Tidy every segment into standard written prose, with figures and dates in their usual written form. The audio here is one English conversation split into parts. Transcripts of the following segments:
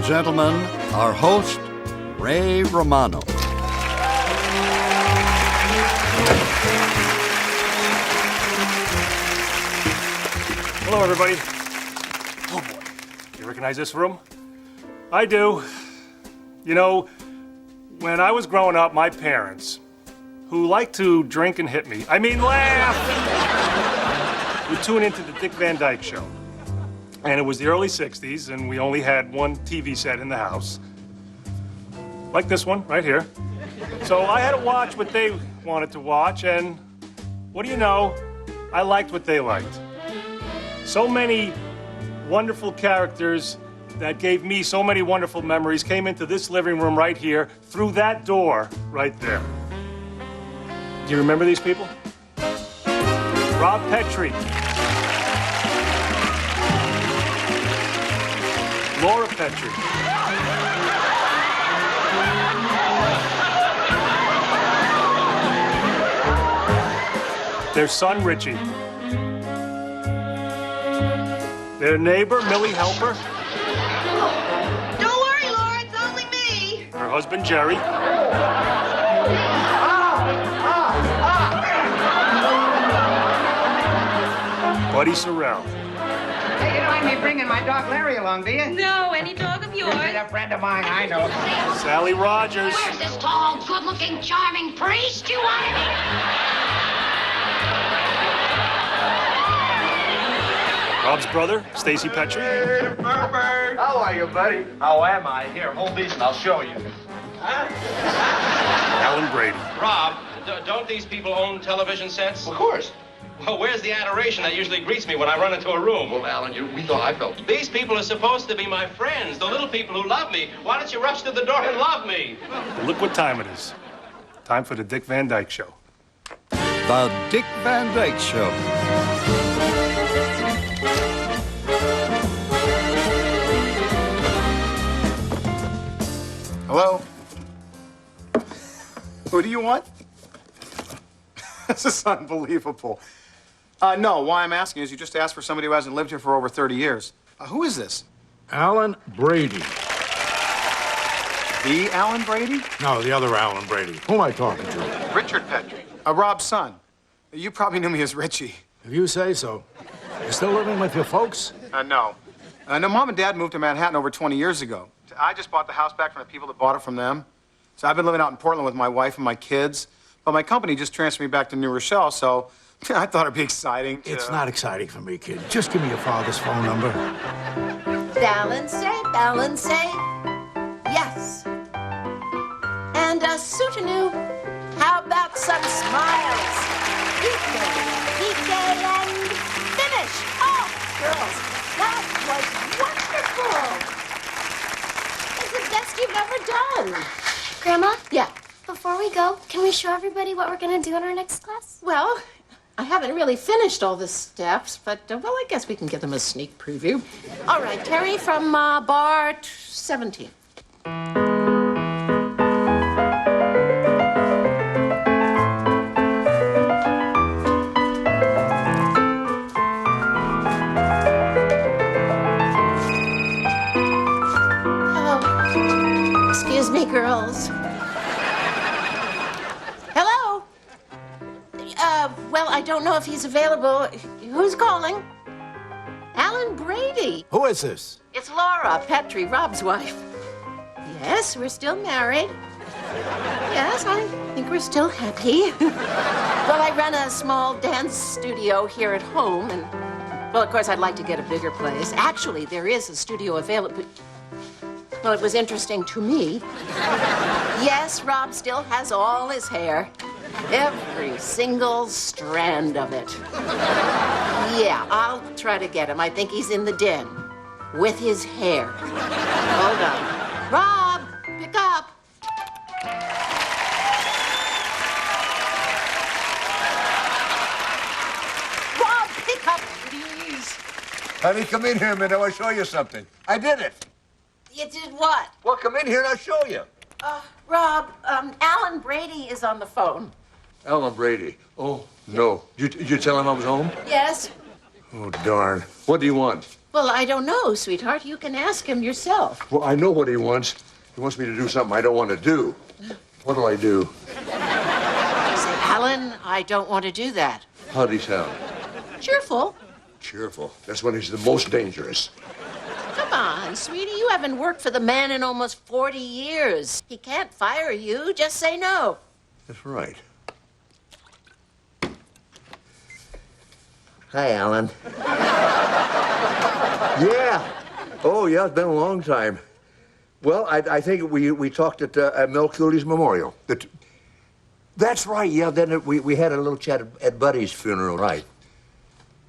gentlemen, our host, Ray Romano. Hello, everybody. Oh, boy. You recognize this room? I do. You know, when I was growing up, my parents, who liked to drink and hit me, laugh, would tune into the Dick Van Dyke Show. And it was the early 60s, and we only had one TV set in the house. Like this one, right here. So I had to watch what they wanted to watch, and what do you know? I liked what they liked. So many wonderful characters that gave me so many wonderful memories came into this living room right here through that door right there. Do you remember these people? Rob Petrie. Laura Petrie. Their son, Richie. Their neighbor, Millie Helper. Don't worry, Laura, it's only me. Her husband, Jerry. Buddy Sorrell. Hey, you don't mind me bringing my dog Larry along, do you? No, any dog of yours. He's a friend of mine, I know. Sally Rogers. Where's this tall, good-looking, charming priest you want to meet? Rob's brother, Stacy Petrie. Hey, Burberry. How are you, buddy? How am I? Here, hold these and I'll show you. Alan Brady. Rob, don't these people own television sets? Of course. Well, where's the adoration that usually greets me when I run into a room? Well, Alan, I felt. These people are supposed to be my friends, the little people who love me. Why don't you rush to the door and love me? Well, look what time it is. Time for the Dick Van Dyke Show. The Dick Van Dyke Show. Hello? Who do you want? This is unbelievable. No, why I'm asking is you just asked for somebody who hasn't lived here for over 30 years. Who is this? Alan Brady. The Alan Brady? No, the other Alan Brady. Who am I talking to? Richard Petrie. Rob's son. You probably knew me as Richie. If you say so. You still living with your folks? No. No, Mom and Dad moved to Manhattan over 20 years ago. I just bought the house back from the people that bought it from them. So I've been living out in Portland with my wife and my kids. But my company just transferred me back to New Rochelle, so I thought it'd be exciting to... It's not exciting for me, kid. Just give me your father's phone number. Balance, yes. And a soutenu. How about some smiles? Pique, and finish. Oh, girls, that was wonderful. It's the best you've ever done. Grandma? Yeah. Before we go, can we show everybody what we're going to do in our next class? Well, I haven't really finished all the steps, but, well, I guess we can give them a sneak preview. All right, Terry from bar 17. Oh, excuse me, girls. Well, I don't know if he's available. Who's calling? Alan Brady. Who is this? It's Laura Petrie, Rob's wife. Yes, we're still married. Yes, I think we're still happy. Well, I run a small dance studio here at home, and, well, of course, I'd like to get a bigger place. Actually, there is a studio available. Well, it was interesting to me. Yes, Rob still has all his hair. Every single strand of it. Yeah, I'll try to get him. I think he's in the den with his hair. Hold on. Rob, pick up. Rob, pick up, please. Honey, come in here a minute. I want to show you something. I did it. You did what? Well, come in here and I'll show you. Rob, Alan Brady is on the phone. Alan Brady. Oh, no. Did you tell him I was home? Yes. Oh, darn. What do you want? Well, I don't know, sweetheart. You can ask him yourself. Well, I know what he wants. He wants me to do something I don't want to do. What do I do? Say, Alan, I don't want to do that. How'd he sound? Cheerful. Cheerful. That's when he's the most dangerous. Come on, sweetie. You haven't worked for the man in almost 40 years. He can't fire you. Just say no. That's right. Hi, Alan. Yeah. Oh, yeah, it's been a long time. Well, I think we talked at Mel Cooley's memorial. That's right, yeah. Then we had a little chat at Buddy's funeral, right.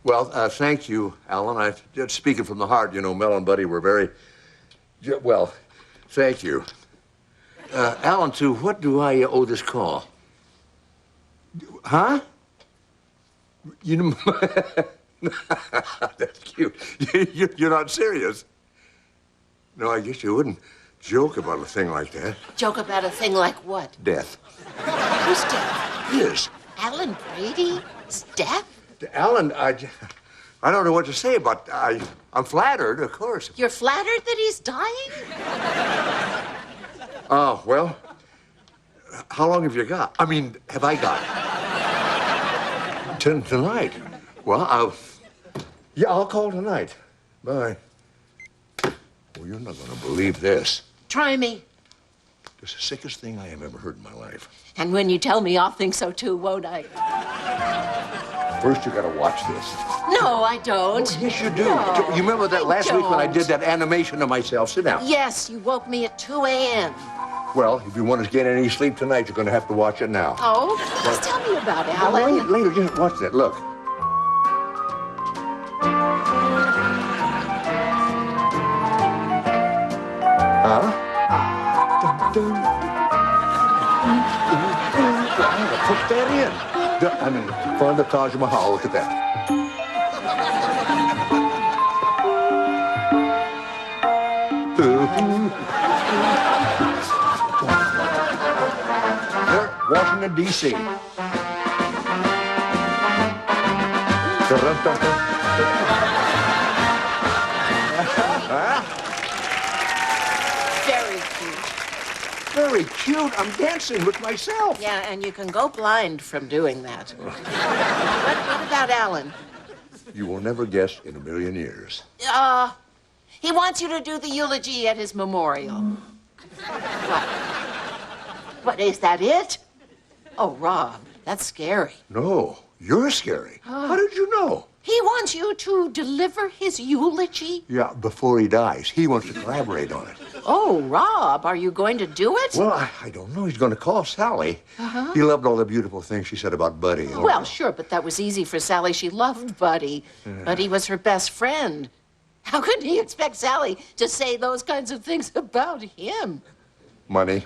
Well, thank you, Alan. Speaking from the heart, you know, Mel and Buddy were very... Well, thank you. Alan, to what do I owe this call? Huh? You know... That's cute. You're not serious. No, I guess you wouldn't joke about a thing like that. Joke about a thing like what? Death. Who's death? Yes. Alan Brady? Is death? Alan, I don't know what to say, but I'm flattered, of course. You're flattered that he's dying? Oh, well, how long have you got? I mean, have I got? Tonight. Well, I'll call tonight. Bye. Well, you're not going to believe this. Try me. It's the sickest thing I have ever heard in my life. And when you tell me, I'll think so too, won't I? First, you got to watch this. No, I don't. Oh, yes, you do. No, you remember that last week when I did that animation of myself? Sit down. Yes, you woke me at 2 a.m. Well, if you want to get any sleep tonight, you're going to have to watch it now. Oh, just tell me about it, Alan. Later, just watch that. Look. Huh? Put that in. I'm in front of the Taj Mahal. Look at that. Here, Washington, D.C. Very cute. Very cute. I'm dancing with myself. Yeah, and you can go blind from doing that. What about Alan? You will never guess in a million years. He wants you to do the eulogy at his memorial. What, is that it? Oh, Rob, that's scary. No, you're scary. How did you know? He wants you to deliver his eulogy? Yeah, before he dies. He wants to collaborate on it. Oh, Rob, are you going to do it? Well, I don't know. He's going to call Sally. He loved all the beautiful things she said about Buddy. Well, sure, but that was easy for Sally. She loved Buddy. Buddy was her best friend. How could he expect Sally to say those kinds of things about him? Money.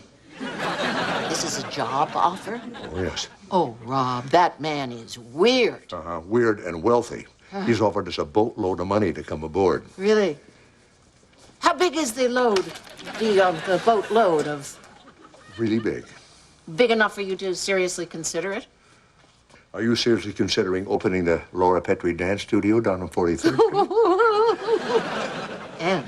This is a job offer? Oh, yes. Oh, Rob, that man is weird. Weird and wealthy. He's offered us a boatload of money to come aboard. Really? How big is the load? The boat load of... Really big. Big enough for you to seriously consider it? Are you seriously considering opening the Laura Petrie Dance Studio down on 43rd Street? And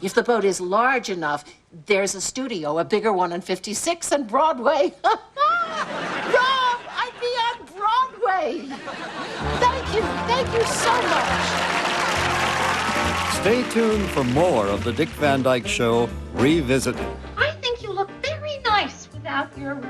if the boat is large enough, there's a studio, a bigger one on 56 and Broadway. Rob, I'd be on Broadway. Thank you so much. Stay tuned for more of the Dick Van Dyke Show Revisited. I think you look very nice without your...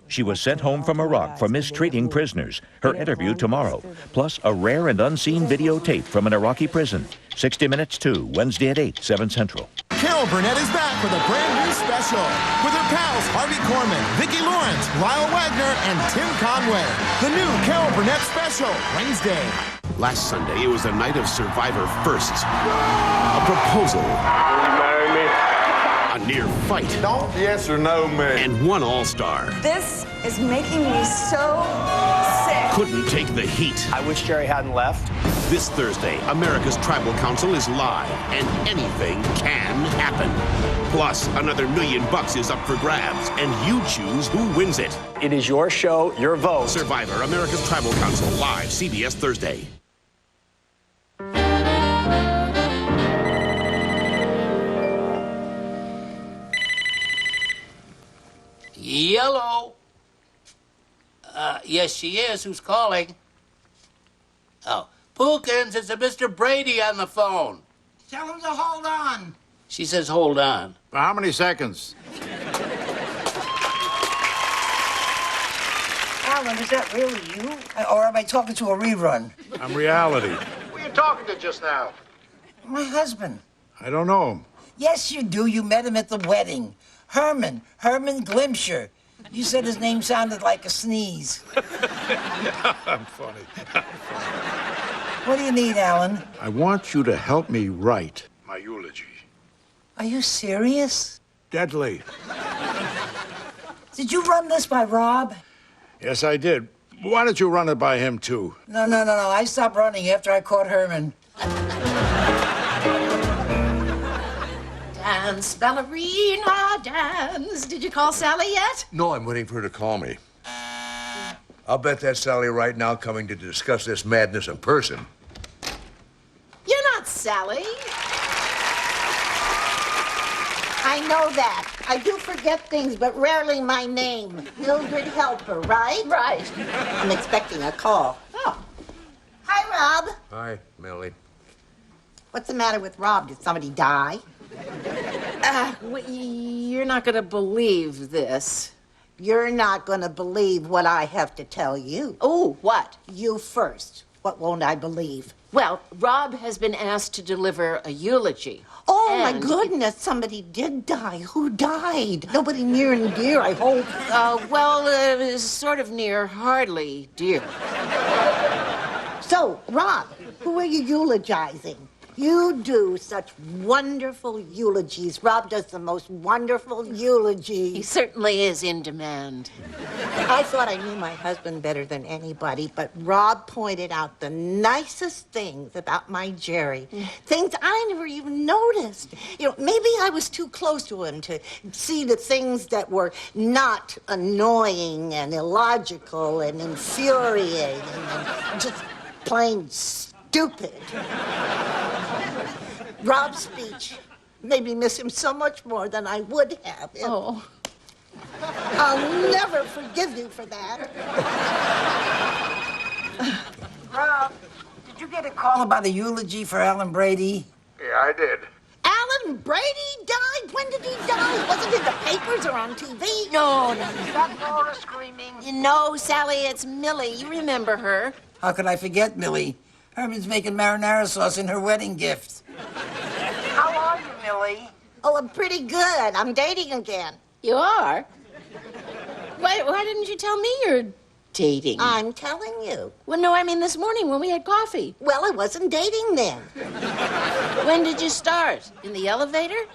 She was sent home from Iraq for mistreating prisoners. Her interview tomorrow, plus a rare and unseen videotape from an Iraqi prison. 60 Minutes 2, Wednesday at 8, 7 Central. Carol Burnett is back with a brand new special with her pals Harvey Korman, Vicki Lawrence, Lyle Wagner, and Tim Conway. The new Carol Burnett special, Wednesday. Last Sunday, it was the night of Survivor Firsts. A proposal. Will you marry me? A near fight. Don't yes or no me. And one all-star. This is making me so sick. couldn't take the heat. I wish Jerry hadn't left. This Thursday, America's Tribal Council is live, and anything can happen. Plus, another $1 million is up for grabs, and you choose who wins it. It is your show, your vote. Survivor, America's Tribal Council, live, CBS Thursday. Yellow. Yes, she is. Who's calling? Oh, Pookins, it's a Mr. Brady on the phone. Tell him to hold on. She says hold on. For how many seconds? Alan, is that really you? Or am I talking to a rerun? I'm reality. Who are you talking to just now? My husband. I don't know him. Yes, you do. You met him at the wedding. Herman Glimsher. You said his name sounded like a sneeze. I'm funny. What do you need, Alan? I want you to help me write my eulogy. Are you serious? Deadly. Did you run this by Rob? Yes, I did. Why don't you run it by him, too? No. I stopped running after I caught Herman. Dance, ballerina, dance. Did you call Sally yet? No, I'm waiting for her to call me. I'll bet that's Sally right now coming to discuss this madness in person. You're not Sally. I know that. I do forget things, but rarely my name. Mildred Helper, right? Right. I'm expecting a call. Oh. Hi, Rob. Hi, Millie. What's the matter with Rob? Did somebody die? You're not going to believe this. You're not going to believe what I have to tell you. Oh, what? You first. What won't I believe? Well, Rob has been asked to deliver a eulogy. Oh, and my goodness, somebody did die. Who died? Nobody near and dear, I hope. Sort of near, hardly dear. So, Rob, who are you eulogizing? You do such wonderful eulogies. Rob does the most wonderful eulogies. He certainly is in demand. I thought I knew my husband better than anybody, but Rob pointed out the nicest things about my Jerry. Things I never even noticed. You know, maybe I was too close to him to see the things that were not annoying and illogical and infuriating and just plain stupid. Rob's speech made me miss him so much more than I would have. Oh. I'll never forgive you for that. Rob, did you get a call about a eulogy for Alan Brady? Yeah, I did. Alan Brady died? When did he die? Wasn't it in the papers or on TV? No. Is that Laura screaming? No, Sally, it's Millie. You remember her. How could I forget Millie? Herman's making marinara sauce in her wedding gift. How are you, Millie? Oh, I'm pretty good. I'm dating again. You are? Why didn't you tell me you're dating? I'm telling you. Well, no, I mean this morning when we had coffee. Well, I wasn't dating then. When did you start? In the elevator?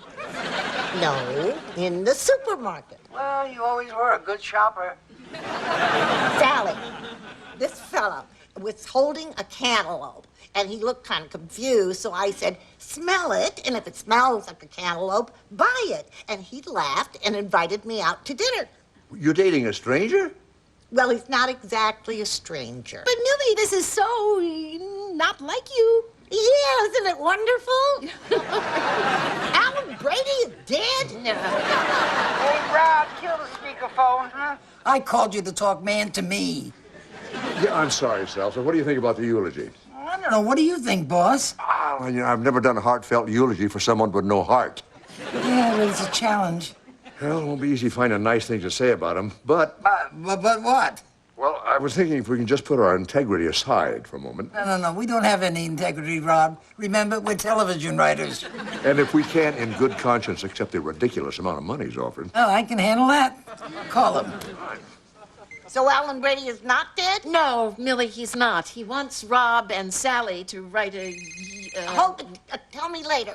No, in the supermarket. Well, you always were a good shopper. Sally, this fella was holding a cantaloupe, and he looked kind of confused, so I said, smell it, and if it smells like a cantaloupe, buy it. And he laughed and invited me out to dinner. You're dating a stranger? Well, he's not exactly a stranger. But Millie, this is so not like you. Yeah, isn't it wonderful? Alan Brady is dead? No. Hey, Rob, kill the speakerphone, huh? I called you to talk man to me. Yeah, I'm sorry, Sal. So what do you think about the eulogy? I don't know. What do you think, boss? Well, you know, I've never done a heartfelt eulogy for someone with no heart. Yeah, but it's a challenge. Well, it won't be easy finding nice things to say about him, but... But what? Well, I was thinking if we can just put our integrity aside for a moment. No. We don't have any integrity, Rob. Remember, we're television writers. And if we can't, in good conscience, accept the ridiculous amount of money he's offered. Oh, I can handle that. Call him. So Alan Brady is not dead? No, Millie, he's not. He wants Rob and Sally to write a... Tell me later.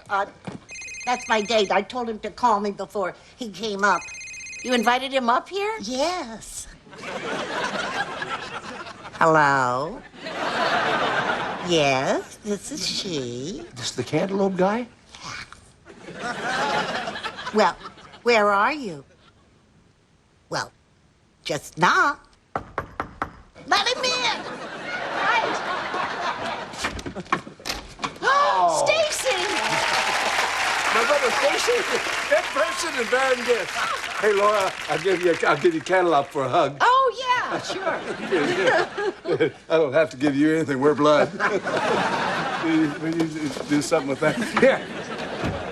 That's my date. I told him to call me before he came up. You invited him up here? Yes. Hello? Yes, this is she. This the cantaloupe guy? Well, where are you? Well, just knock. Let him in! Oh, Stacy! My brother Stacy, in person and bearing gifts. Hey, Laura, I'll give you cantaloupe for a hug. Oh, yeah, sure. I don't have to give you anything. We're blood. Will you do something with that? Here,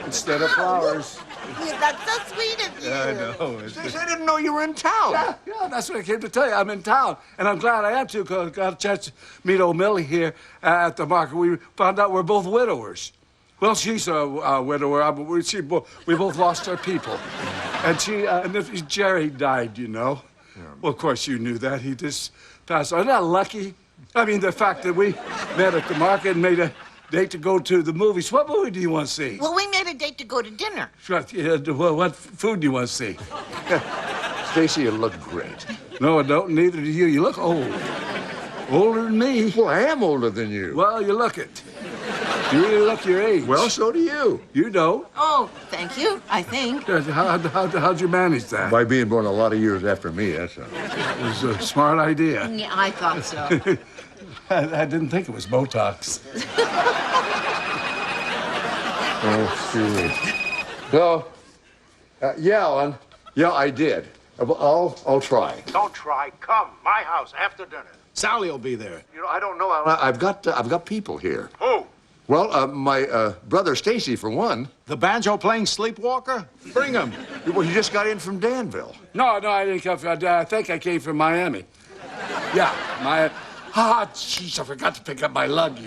instead of flowers. That's so sweet of you. Yeah, I know. Stacy, I didn't know you were in town. Yeah, that's what I came to tell you. I'm in town, and I'm glad I am, too, because I got a chance to meet old Millie here at the market. We found out we're both widowers. Well, she's a widower. We both lost our people. And Jerry died, you know. Yeah. Well, of course, you knew that. He just passed on. Isn't that lucky? I mean, the fact that we met at the market and made a date to go to the movies. What movie do you want to see? Well, we made a date to go to dinner. What food do you want to see? Stacy, you look great. No, I don't. Neither do you. You look old. Older than me. Well, I am older than you. Well, you look it. You really look your age. Well, so do you. You don't. Oh, thank you, I think. How'd you manage that? By being born a lot of years after me, that's all. It was a smart idea. Yeah, I thought so. I didn't think it was Botox. Oh, sweet. So, yeah, Alan. Yeah, I did. I'll try. Don't try. Come. My house after dinner. Sally will be there. You know, I don't know, Alan. I've got people here. Who? Well, my brother Stacy, for one. The banjo-playing sleepwalker? Bring him. Well, you just got in from Danville. No, I didn't come from... I think I came from Miami. Yeah, jeez, I forgot to pick up my luggage.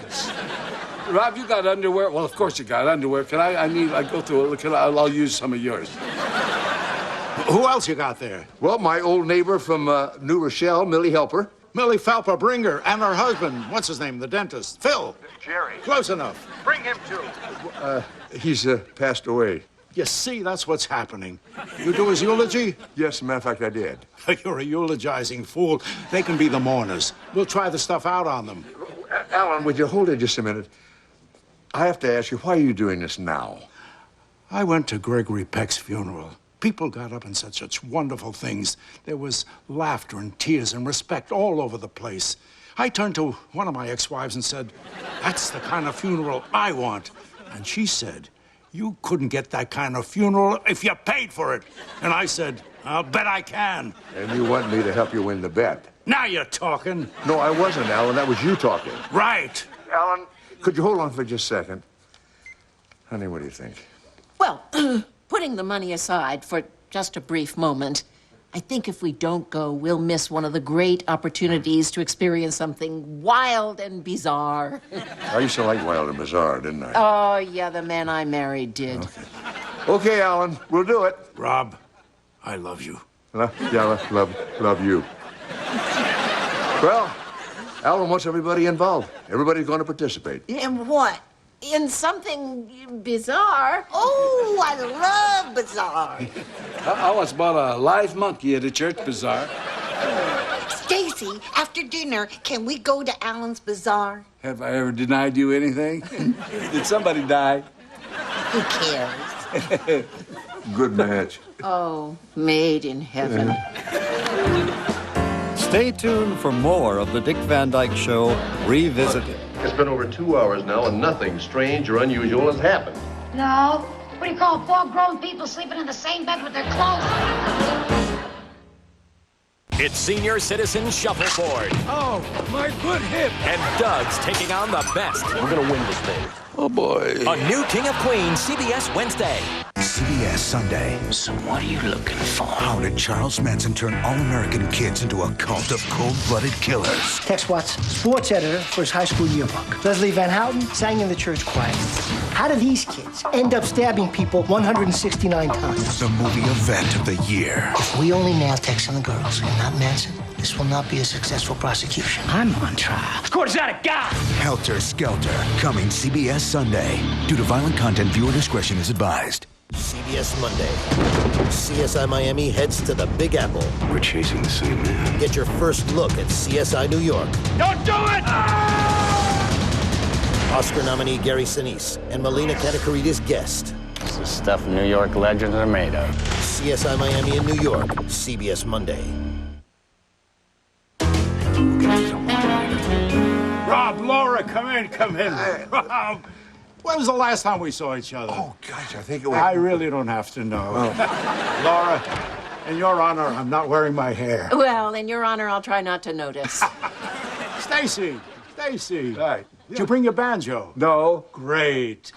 Rob, you got underwear? Well, of course you got underwear. I go through it. I'll use some of yours. Who else you got there? Well, my old neighbor from New Rochelle, Millie Helper. Millie Falper Bringer and her husband. What's his name? The dentist. Phil. Jerry. Close enough. Bring him too. He's passed away. You see, that's what's happening. You do his eulogy? Yes, as a matter of fact, I did. You're a eulogizing fool. They can be the mourners. We'll try the stuff out on them. Alan, would you hold it just a minute? I have to ask you, why are you doing this now? I went to Gregory Peck's funeral. People got up and said such wonderful things. There was laughter and tears and respect all over the place. I turned to one of my ex-wives and said, "That's the kind of funeral I want." And she said, "You couldn't get that kind of funeral if you paid for it." And I said, "I'll bet I can." And you want me to help you win the bet? Now you're talking. No, I wasn't, Alan. That was you talking. Right. Alan, could you hold on for just a second? Honey, what do you think? Well, putting the money aside for just a brief moment, I think if we don't go, we'll miss one of the great opportunities to experience something wild and bizarre. I used to like Wild and Bizarre, didn't I? Oh, yeah, the man I married did. Okay, Alan, we'll do it. Rob, I love you. Yeah, love you. Well, Alan wants everybody involved. Everybody's going to participate. In what? In something bizarre. Oh, I love bizarre. I once bought a live monkey at a church bazaar. Stacy, after dinner, can we go to Alan's Bazaar? Have I ever denied you anything? Did somebody die? Who cares? Good match. Oh, made in heaven. Stay tuned for more of the Dick Van Dyke Show Revisited. It's been over 2 hours now, and nothing strange or unusual has happened. No. What do you call 4 grown people sleeping in the same bed with their clothes on? It's Senior Citizen Shuffleboard. Oh, my good hip. And Doug's taking on the best. We're gonna win this thing. Oh, boy. A new King of Queens, CBS Wednesday. CBS Sunday. So what are you looking for? How did Charles Manson turn all-American kids into a cult of cold-blooded killers? Tex Watts, sports editor for his high school yearbook. Leslie Van Houten sang in the church choir. How did these kids end up stabbing people 169 times? The movie event of the year. If we only nail Tex and the girls and not Manson, this will not be a successful prosecution. I'm on trial. The court is out of God. Helter Skelter, coming CBS Sunday. Due to violent content, viewer discretion is advised. CBS CBS Monday. CSI Miami heads to the Big Apple. We're chasing the same man. Get your first look at CSI New York. Don't do it! Oscar nominee Gary Sinise and Melina Katakarides guest. It's the stuff New York legends are made of. CSI Miami in New York, CBS Monday. Rob, Laura, come in. Rob, when was the last time we saw each other? Oh, gosh, I think it was... I really don't have to know. Laura, in your honor, I'm not wearing my hair. Well, in your honor, I'll try not to notice. Stacy. Right. Did you bring your banjo? No. Great.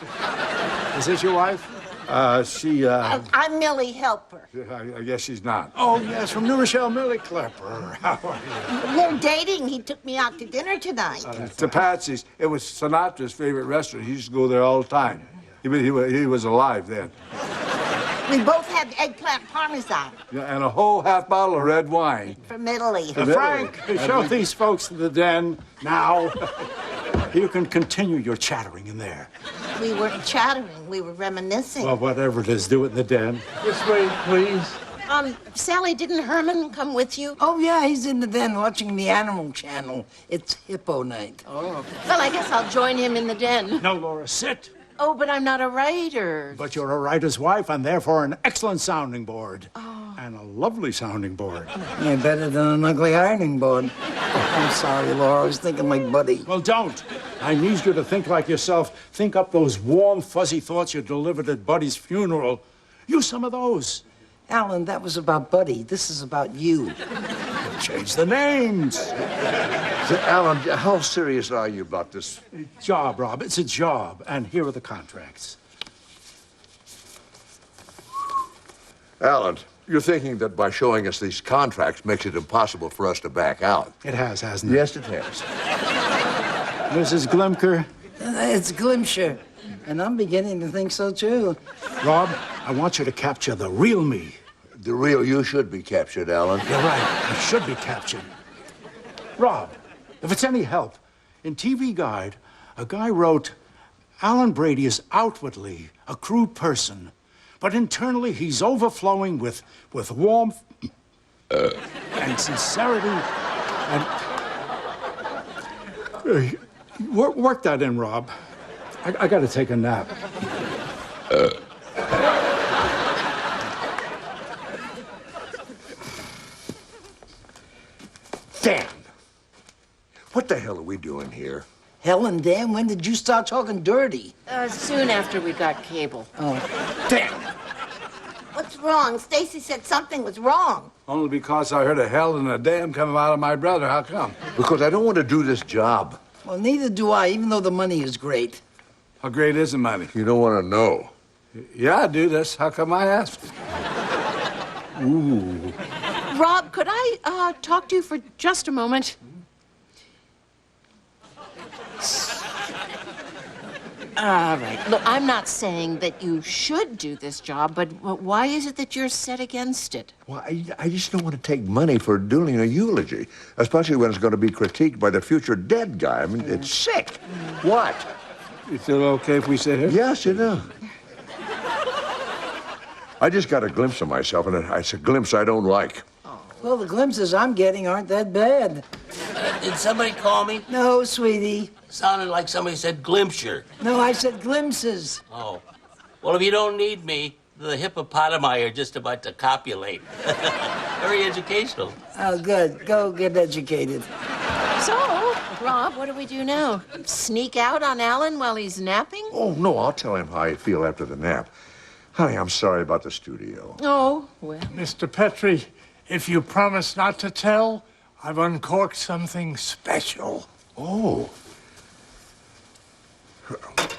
Is this your wife? I'm Millie Helper. I guess she's not. Oh, yes, from New Rochelle, Millie Klepper. How are you? We're dating. He took me out to dinner tonight. To Patsy's. It was Sinatra's favorite restaurant. He used to go there all the time. He was alive then. We both had eggplant parmesan Yeah, and a whole half bottle of red wine. from Italy. Frank, show these folks to the den now. You can continue your chattering in there. We weren't chattering. We were reminiscing. Well, whatever it is, do it in the den. This way, please. Sally, didn't Herman come with you? Oh, yeah, he's in the den watching the Animal Channel. It's hippo night. Oh. Well, I guess I'll join him in the den. No, Laura, sit. Oh, but I'm not a writer. But you're a writer's wife and therefore an excellent sounding board. Oh. And a lovely sounding board. Yeah, better than an ugly ironing board. I'm sorry, Laura. I was thinking like Buddy. Well, don't. I need you to think like yourself. Think up those warm, fuzzy thoughts you delivered at Buddy's funeral. Use some of those. Alan, that was about Buddy. This is about you. Change the names. Alan, how serious are you about this? Job, Rob. It's a job. And here are the contracts. Alan, you're thinking that by showing us these contracts makes it impossible for us to back out. It has, hasn't it? Yes, it has. Mrs. Glimker? It's Glimsher. And I'm beginning to think so, too. Rob, I want you to capture the real me. The real you should be captured, Alan. You're right. I should be captured. Rob, if it's any help, in TV Guide, a guy wrote, Alan Brady is outwardly a crude person, but internally he's overflowing with warmth and sincerity and... Work that in, Rob. I got to take a nap. Dan! What the hell are we doing here? Helen, Dan, when did you start talking dirty? Soon after we got cable. Oh. Dan! What's wrong? Stacy said something was wrong. Only because I heard a hell and a damn coming out of my brother. How come? Because I don't want to do this job. Well, neither do I, even though the money is great. How great is the money? You don't want to know. Yeah, I do this. How come I asked? Ooh. Rob, could I talk to you for just a moment? All right. Look, I'm not saying that you should do this job, but why is it that you're set against it? Well, I just don't want to take money for doing a eulogy, especially when it's going to be critiqued by the future dead guy. I mean, it's sick. What? Is it okay if we sit here? Yes, you know. I just got a glimpse of myself, and it's a glimpse I don't like. Well, the glimpses I'm getting aren't that bad. Did somebody call me? No, sweetie. Sounded like somebody said glimpser. No, I said glimpses. Oh. Well, if you don't need me, the hippopotami are just about to copulate. Very educational. Oh, good. Go get educated. So, Rob, what do we do now? Sneak out on Alan while he's napping? Oh, no, I'll tell him how I feel after the nap. Honey, I'm sorry about the studio. Oh, well. Mr. Petrie, if you promise not to tell, I've uncorked something special. Oh.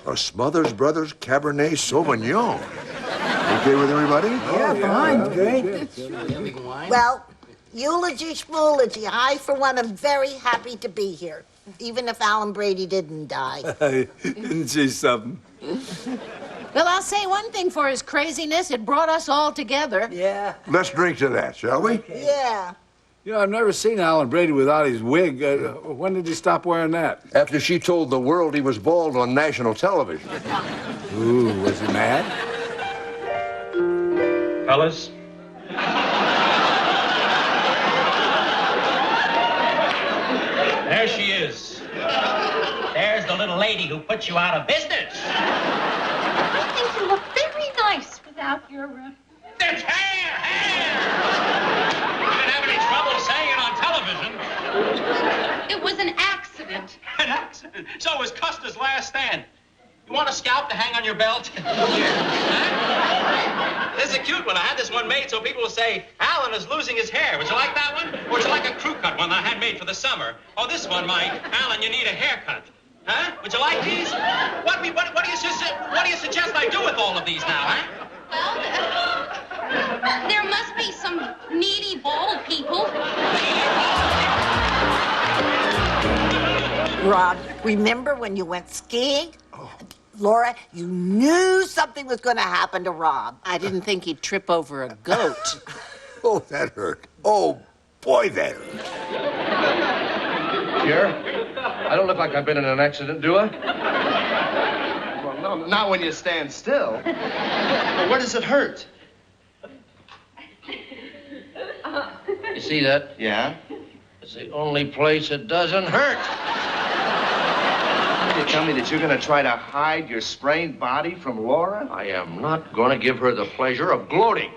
A Smothers Brothers Cabernet Sauvignon. Okay with everybody? Yeah, fine. Great. Well, eulogy schmoology. I, for one, am very happy to be here, even if Alan Brady didn't die. Isn't she something? Well, I'll say one thing for his craziness. It brought us all together. Yeah. Let's drink to that, shall we? Yeah. You know, I've never seen Alan Brady without his wig. When did he stop wearing that? After she told the world he was bald on national television. Ooh, was he mad? fellas. There she is. There's the little lady who put you out of business. I think you look very nice without your... It's hair! You didn't have any trouble saying it on television. It was an accident. An accident? So was Custer's last stand. You want a scalp to hang on your belt? Huh? This is a cute one. I had this one made so people will say, Alan is losing his hair. Would you like that one? Or would you like a crew cut one I had made for the summer? Oh, this one, Mike. Alan, you need a haircut. Huh? Would you like these? What do you suggest I do with all of these now, huh? Well, there must be some needy bald people. Rob, remember when you went skiing? Laura, you knew something was going to happen to Rob. I didn't think he'd trip over a goat. Oh, that hurt. Oh, boy, that hurt. Here? I don't look like I've been in an accident, do I? Well, no, not when you stand still. But where does it hurt? You see that? Yeah? It's the only place it doesn't hurt. You tell me that you're going to try to hide your sprained body from Laura? I am not going to give her the pleasure of gloating.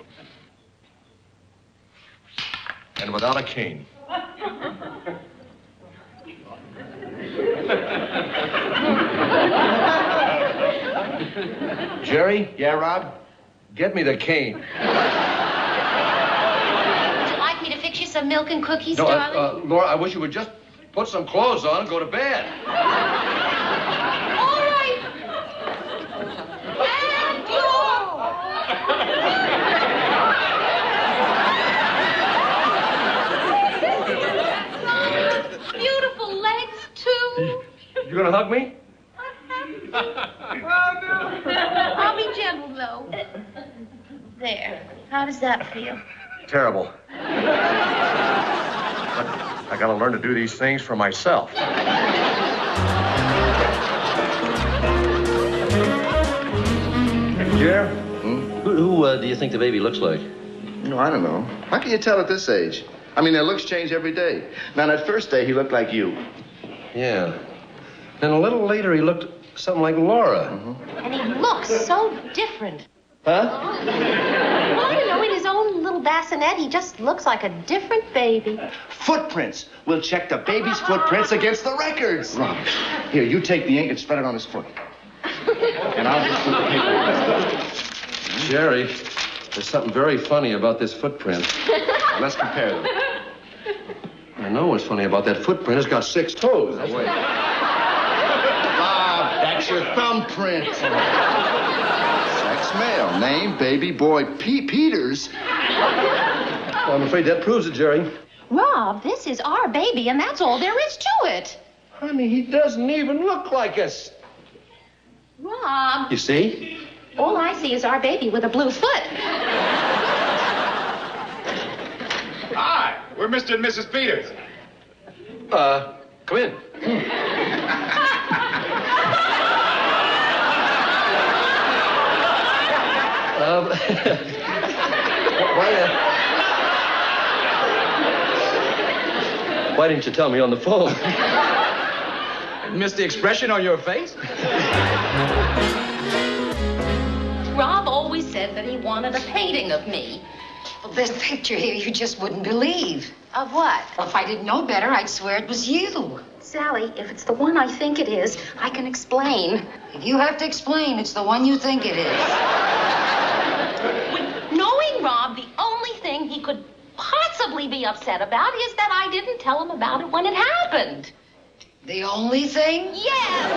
And without a cane. Jerry? Yeah, Rob? Get me the cane. Would you like me to fix you some milk and cookies, No, darling? Laura, I wish you would just put some clothes on and go to bed. All right. And beautiful legs, too. You gonna hug me? I'll be gentle, though. There. How does that feel? Terrible. But I gotta learn to do these things for myself. Jer? Who do you think the baby looks like? No, I don't know. How can you tell at this age? I mean, their looks change every day. Now, that first day, he looked like you. Yeah. Then a little later, he looked something like Laura. And he looks so different. Huh? Well, I don't know, in his own little bassinet, he just looks like a different baby. Footprints. We'll check the baby's footprints against the records. Rob, here, you take the ink and spread it on his foot. And I'll just put the paper. Jerry, there's something very funny about this footprint. Let's compare them. I know what's funny about that footprint. It's got 6 toes. Now, wait. Rob, that's your thumbprint. Sex male. Name, baby boy, Peters. Well, I'm afraid that proves it, Jerry. Rob, this is our baby, and that's all there is to it. Honey, he doesn't even look like us. Rob, You see? all I see is our baby with a blue foot. Hi, we're Mr. and Mrs. Peters. Come in. Why didn't you tell me on the phone? Missed the expression on your face? Rob always said that he wanted a painting of me. Well, this picture here you just wouldn't believe. Of what? Well, if I didn't know better, I'd swear it was you. Sally, if it's the one I think it is, I can explain. If you have to explain, it's the one you think it is. Knowing Rob, the only thing he could possibly be upset about is that I didn't tell him about it when it happened. The only thing? Yes!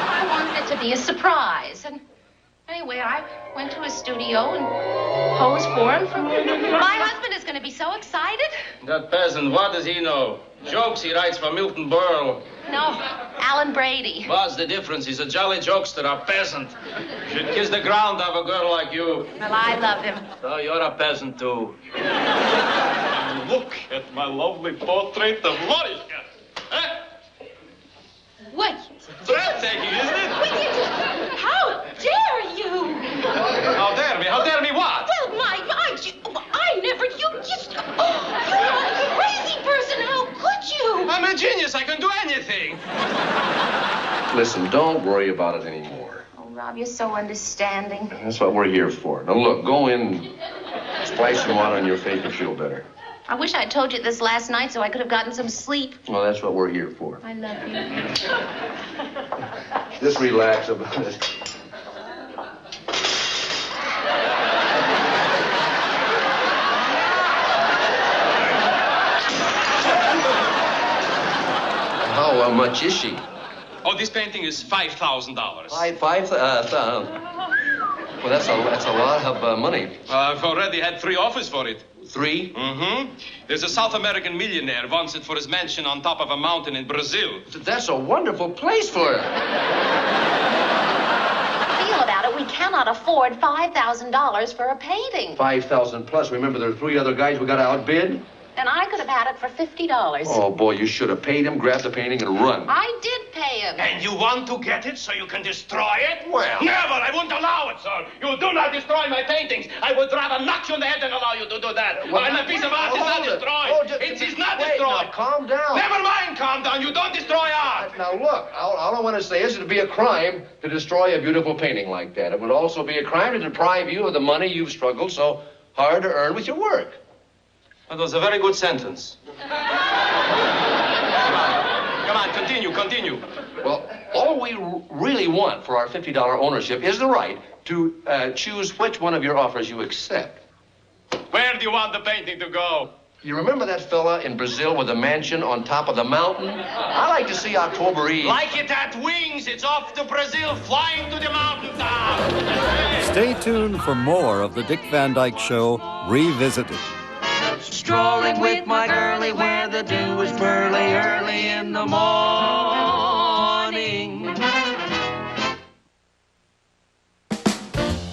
I wanted it to be a surprise. And anyway, I went to his studio and posed for him. My husband is going to be so excited. That peasant, what does he know? Jokes he writes for Milton Berle. No, Alan Brady. What's the difference? He's a jolly jokester, a peasant. Should kiss the ground to have a girl like you. Well, I love him. So you're a peasant, too. Look at my lovely portrait of Loriska. Huh? Wait. Breathtaking, isn't it? How dare you? How dare me? How dare me what? Well, I anything. Listen, don't worry about it anymore. Oh, Rob, you're so understanding. That's what we're here for. Now, look, go in, splash some water on your face and feel better. I wish I'd told you this last night so I could have gotten some sleep. Well, that's what we're here for. I love you. Just relax about it. How much is she? Oh, this painting is $5,000. Well, that's a lot of money. I've already had 3 offers for it. 3? Mm-hmm. There's a South American millionaire wants it for his mansion on top of a mountain in Brazil. That's a wonderful place for it. Feel about it. We cannot afford $5,000 for a painting. 5,000 plus. Remember, there are 3 other guys we got to outbid. And I could have had it for $50. Oh, boy, you should have paid him, grabbed the painting, and run. I did pay him. And you want to get it so you can destroy it? Well... Never! I wouldn't allow it, sir. You do not destroy my paintings. I would rather knock you in the head than allow you to do that. Well, and a piece of art is not destroyed. It is not destroyed. Now, calm down. Never mind, calm down. You don't destroy art. Now, look, all I want to say is it would be a crime to destroy a beautiful painting like that. It would also be a crime to deprive you of the money you've struggled so hard to earn with your work. That was a very good sentence. Come on, continue. Well, all we really want for our $50 ownership is the right to choose which one of your offers you accept. Where do you want the painting to go? You remember that fella in Brazil with a mansion on top of the mountain? I like to see October Eve. Like it had wings. It's off to Brazil, flying to the mountaintop. Stay tuned for more of the Dick Van Dyke Show Revisited. Strolling with my girlie where the dew is pearly early in the morning.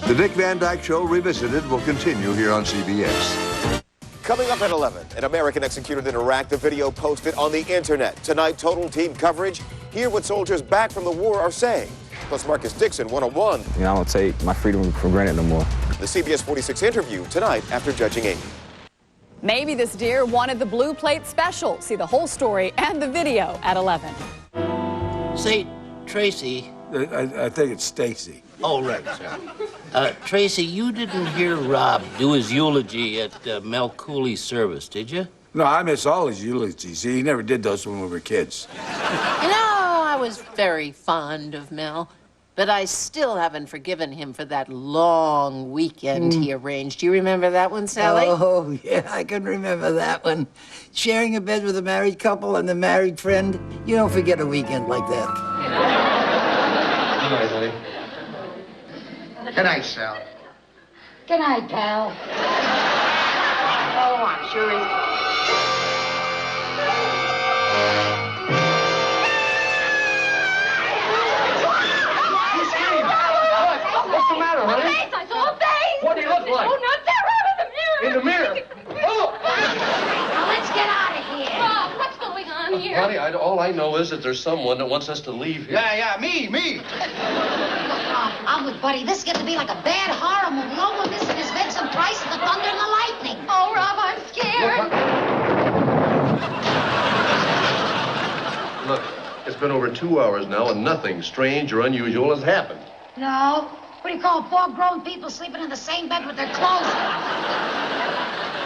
The Dick Van Dyke Show Revisited will continue here on CBS. Coming up at 11, an American executed in Iraq. The video posted on the internet. Tonight, total team coverage. Hear what soldiers back from the war are saying. Plus, Marcus Dixon 101. I don't take my freedom for granted no more. The CBS 46 interview tonight after Judging Amy. Maybe this deer wanted the blue plate special. See the whole story and the video at 11. Say, Tracy. I think it's Stacy. Oh, right, sir. Tracy, you didn't hear Rob do his eulogy at Mel Cooley's service, did you? No, I miss all his eulogies. He never did those when we were kids. You know, I was very fond of Mel, but I still haven't forgiven him for that long weekend he arranged. Do you remember that one, Sally? Oh, yeah, I can remember that one. Sharing a bed with a married couple and a married friend. You don't forget a weekend like that. Good night, honey. Good night, Sal. Good night, pal. Oh, I'm sure he... What's the matter, honey? Face, I saw a face. What do you look like? Oh, not there, out of the mirror. In the mirror? Oh! Now, let's get out of here. Bob, what's going on here? Honey, all I know is that there's someone that wants us to leave here. Yeah, me. I'm with Buddy. This is getting to be like a bad horror movie. All we're missing is Vincent Price and the thunder and the lightning. Oh, Rob, I'm scared. Look, it's been over 2 hours now, and nothing strange or unusual has happened. No. What do you call 4 grown people sleeping in the same bed with their clothes on?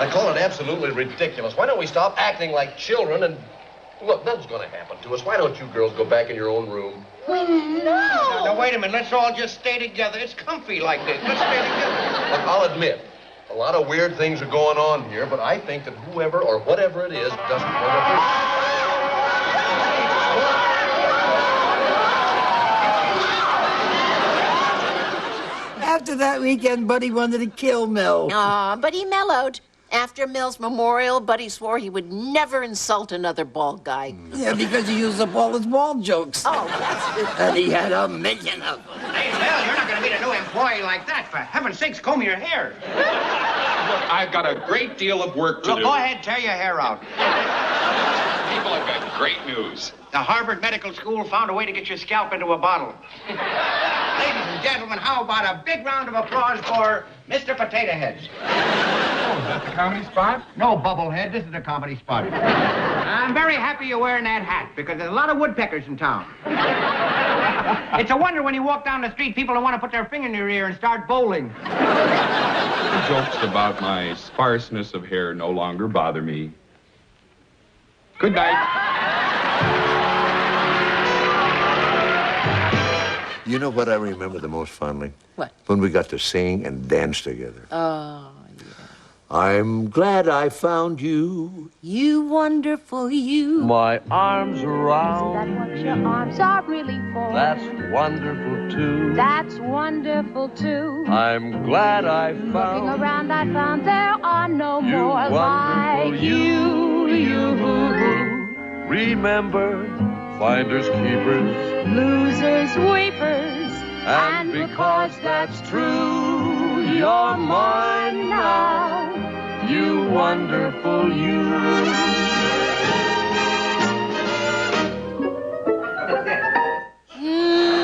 I call it absolutely ridiculous. Why don't we stop acting like children and... Look, nothing's going to happen to us. Why don't you girls go back in your own room? No. Now, wait a minute. Let's all just stay together. It's comfy like this. Let's stay together. Look, I'll admit, a lot of weird things are going on here, but I think that whoever or whatever it is doesn't want to... After that weekend, Buddy wanted to kill Mel. Aw, but he mellowed. After Mel's memorial, Buddy swore he would never insult another bald guy. Yeah, because he used up all his bald jokes. Oh, that's it. And he had 1 million of them. Hey, Mel, you're not going to meet a new employee like that. For heaven's sakes, comb your hair. Look, I've got a great deal of work to do. Go ahead, tear your hair out. People, I've got great news. The Harvard Medical School found a way to get your scalp into a bottle. Ladies and gentlemen, how about a big round of applause for Mr. Potato Heads? Oh, is that the comedy spot? No, Bubblehead. This is the comedy spot. I'm very happy you're wearing that hat because there's a lot of woodpeckers in town. It's a wonder when you walk down the street, people don't want to put their finger in your ear and start bowling. The jokes about my sparseness of hair no longer bother me. Good night. You know what I remember the most fondly? What? When we got to sing and dance together. Oh, I'm glad I found you. you wonderful you. My arms around. That's what your arms are really for. That's wonderful too. That's wonderful too. I'm glad I Looking found around, I found there are no you more wonderful like you. Remember, finders keepers, Losers, weepers, and because that's true, you're mine now. You wonderful you.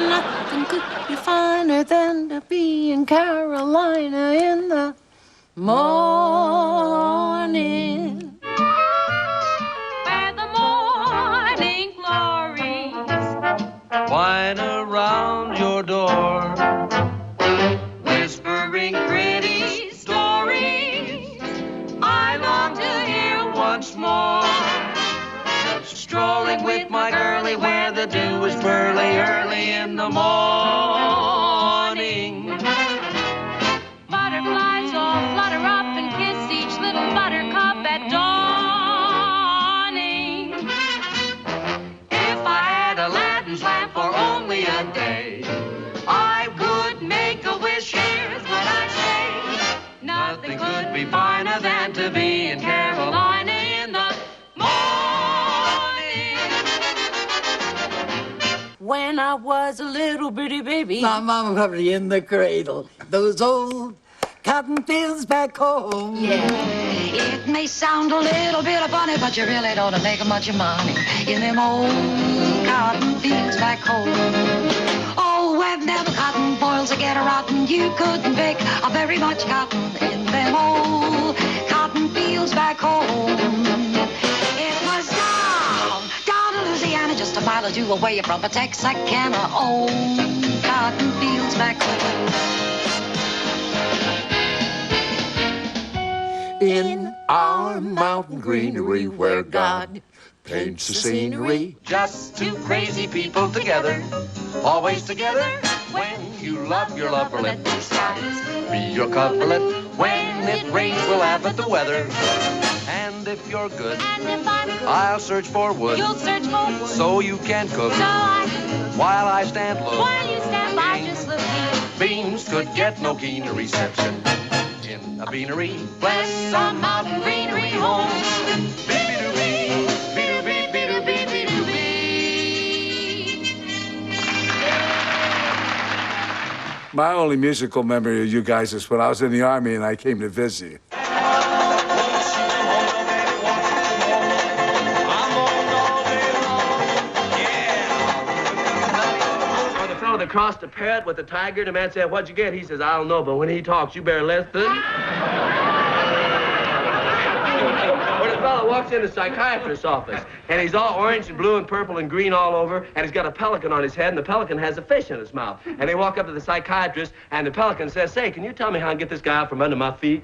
Nothing could be finer than to be in Carolina in the morning. Where the morning glories Wine around your door, whispering pretty stories I long to hear once more. strolling with my girlie where the dew is pearly early in the morning. Butterflies all flutter up and kiss each little buttercup at dawning. If I had Aladdin's lamp for only a day, I would make a wish. Here's what I say: nothing could be finer than to be in Carolina in the When I was a little bitty baby. My mama put me in the cradle. Those old cotton fields back home. Yeah, it may sound a little bit funny, but you really don't make much money in them old cotton fields back home. Oh, when them cotton boils get rotten, you couldn't pick a very much cotton in them old cotton fields back home. It was down in Louisiana, just a mile or two away from a Texarkana. Old cotton fields back home. In our mountain greenery where God paints the scenery. Just two crazy people together, always together. When you love your lover, let the skies be your coverlet. When it rains, we'll laugh at the weather. And if you're good, I'll search for wood. You'll search for wood. So you can cook. So I while I stand low. While you stand by just looking. Beans could get no keener reception in a beanery. Bless some mountain greenery home. Be-be-do-bee, be-do-bee, be-do-bee, be-do-bee. My only musical memory of you guys is when I was in the Army and I came to visit you. That crossed the parrot with the tiger, the man said, "What'd you get?" He says, "I don't know, but when he talks, you better listen." When a fellow walks in the psychiatrist's office, and he's all orange and blue and purple and green all over, and he's got a pelican on his head, and the pelican has a fish in his mouth. And they walk up to the psychiatrist, and the pelican says, "Say, can you tell me how I can get this guy out from under my feet?"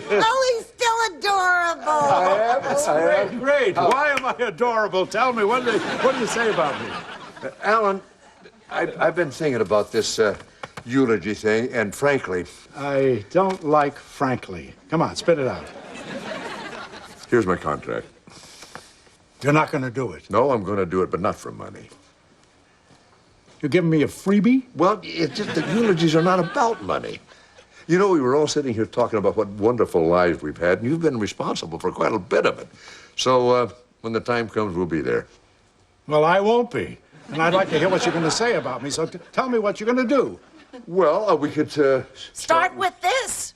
Oh, he's still adorable. I am great. Why am I adorable? Tell me, what do you say about me? Alan, I've been thinking about this eulogy thing, and frankly... I don't like frankly. Come on, spit it out. Here's my contract. You're not going to do it. No, I'm going to do it, but not for money. You're giving me a freebie? Well, it's just that eulogies are not about money. You know, we were all sitting here talking about what wonderful lives we've had, and you've been responsible for quite a bit of it. So, when the time comes, we'll be there. Well, I won't be. And I'd like to hear what you're going to say about me, so tell me what you're going to do. Well, we could, Start with this.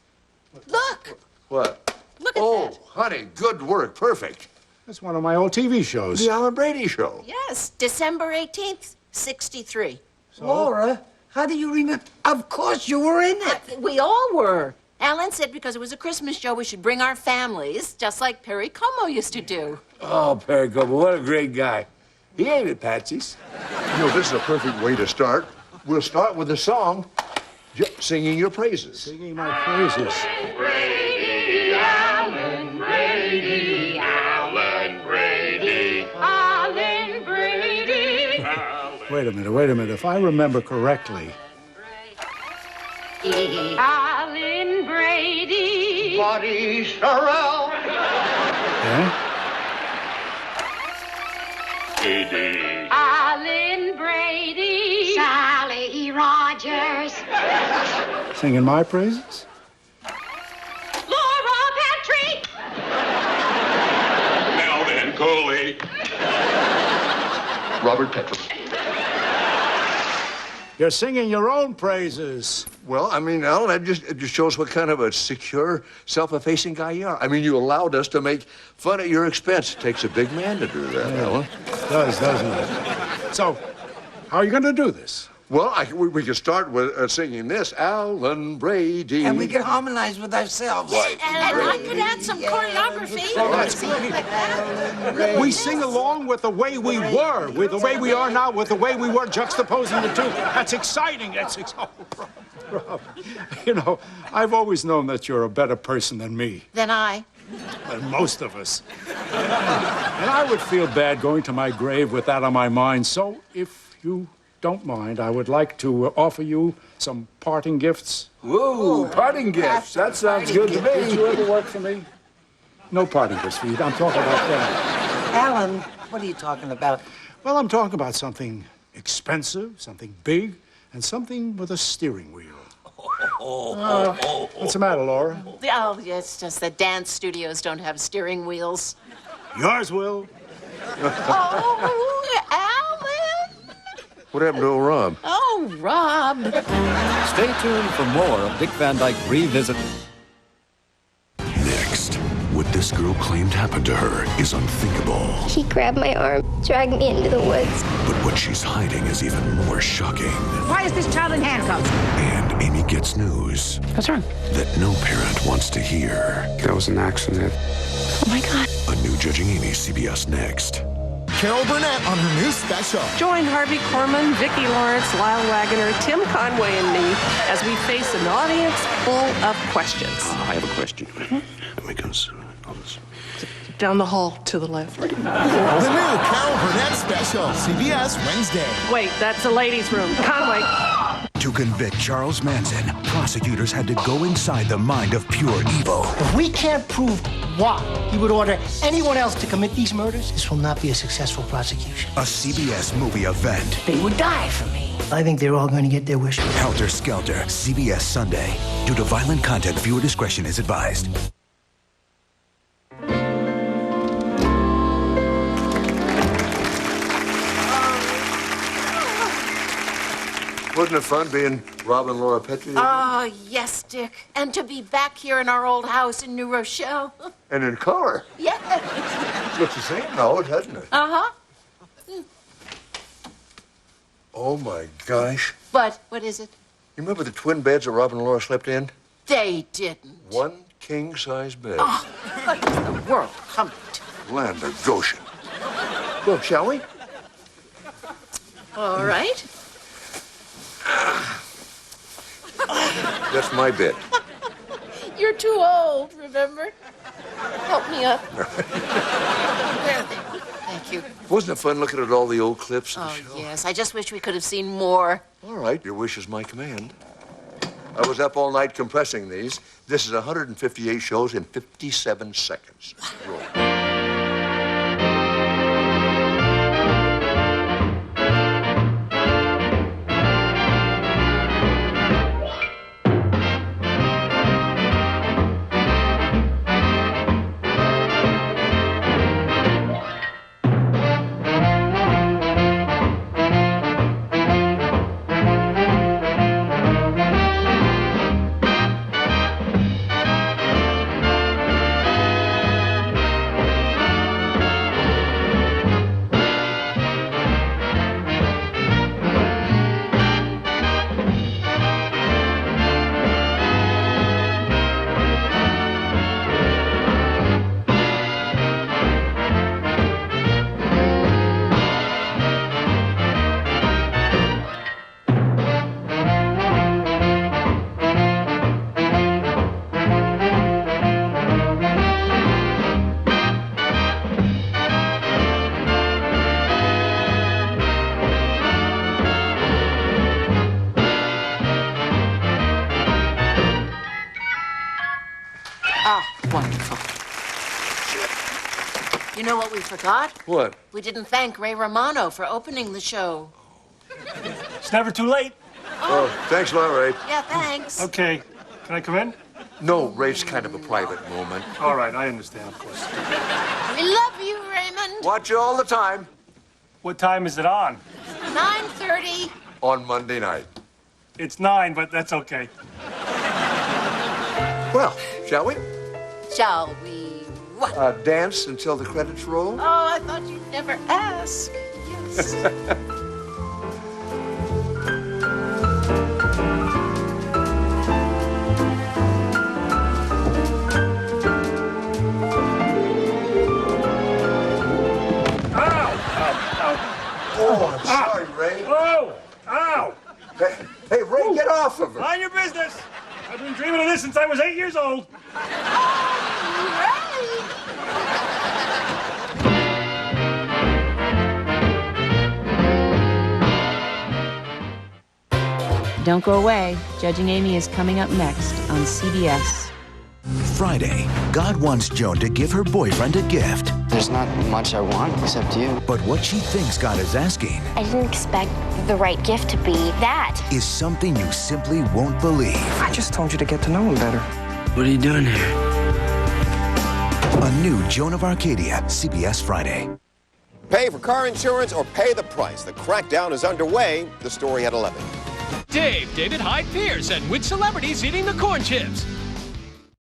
Look. What? Look at Oh, that. honey, good work. Perfect. That's one of my old TV shows. The Alan Brady Show. Yes, December 18th, 63. Laura, how do you remember? Of course you were in it. We all were. Alan said because it was a Christmas show, we should bring our families, just like Perry Como used to do. Oh, Perry Como, what a great guy. He ain't at Patsy's. You know, this is a perfect way to start. We'll start with a song, singing your praises. Singing my praises. Brady, Alan Brady, Alan Brady, Alan Brady. Wait a minute. If I remember correctly, Alan Brady. Buddy Sorrell. yeah? Alan Brady. Sally E. Rogers. Singing my praises? Laura Patrick. Melvin Cooley. Robert Petro. You're singing your own praises. Well, I mean, Alan, it just shows what kind of a secure, self-effacing guy you are. I mean, you allowed us to make fun at your expense. It takes a big man to do that, Alan. It does, doesn't it? So, how are you going to do this? Well, we could start with singing this, Alan Brady. And we can harmonize with ourselves. And I could add some choreography. We sing along with the way we were, with the way we are now, with the way we were, juxtaposing the two. That's exciting. Oh, Rob, you know, I've always known that you're a better person than me. Than I. Than most of us. And I would feel bad going to my grave with that on my mind. So, if you don't mind, I would like to offer you some parting gifts. Whoa, parting gifts. That sounds good to me. Did you ever work for me? No parting gifts for you. I'm talking about that. Alan, what are you talking about? Well, I'm talking about something expensive, something big, and something with a steering wheel. What's the matter, Laura? Oh, it's just that dance studios don't have steering wheels. Yours will. Oh, Alan! What happened to old Rob? Oh, Rob. Stay tuned for more of Dick Van Dyke Revisited. Next, what this girl claimed happened to her is unthinkable. He grabbed my arm, dragged me into the woods. But what she's hiding is even more shocking. Why is this child in handcuffs? And Amy gets news. What's wrong? That no parent wants to hear. That was an accident. Oh, my God. A new Judging Amy, CBS Next. Carol Burnett on her new special. Join Harvey Korman, Vicki Lawrence, Lyle Waggoner, Tim Conway, and me as we face an audience full of questions. I have a question. Because Down the hall to the left. The new Carol Burnett special, CBS Wednesday. Wait, that's a ladies' room. Conway. To convict Charles Manson, prosecutors had to go inside the mind of pure evil. If we can't prove why he would order anyone else to commit these murders, this will not be a successful prosecution. A CBS movie event. They would die for me. I think they're all going to get their wish. Helter Skelter, CBS Sunday. Due to violent content, viewer discretion is advised. Wasn't it fun being Rob and Laura Petrie? Oh, yes, Dick. And to be back here in our old house in New Rochelle. And in color. Yes. Looks the same now, doesn't it? Uh-huh. Oh, my gosh. But what is it? You remember the twin beds that Rob and Laura slept in? They didn't. One king-size bed. Oh, what is the world coming to? Land of Goshen. Look, shall we? All right. That's my bed. You're too old, remember? Help me up. Thank you. Wasn't it fun looking at all the old clips of the show? Yes, I just wish we could have seen more. All right, your wish is my command. I was up all night compressing these. This is 158 shows in 57 seconds. Roll. You know what we forgot? What? We didn't thank Ray Romano for opening the show. It's never too late. Oh, thanks a lot, Ray. Yeah, thanks. Okay. Can I come in? No, Ray's kind of a private moment. All right, I understand, of course. We love you, Raymond. Watch you all the time. What time is it on? 9:30. On Monday night. It's 9, but that's okay. Well, shall we? Shall we what? Dance until the credits roll? Oh, I thought you'd never ask. Yes. Oh, I'm sorry, Ray. Oh! Ow! Hey, Ray, get off of her. Mind your business. I've been dreaming of this since I was 8 years old. Don't go away. Judging Amy is coming up next on CBS. Friday, God wants Joan to give her boyfriend a gift. There's not much I want except you. But what she thinks God is asking I didn't expect the right gift to be that. is something you simply won't believe. I just told you to get to know him better. What are you doing here? A new Joan of Arcadia, CBS Friday. Pay for car insurance or pay the price. The crackdown is underway. The story at 11. Dave, David Hyde Pierce, and which celebrity's eating the corn chips?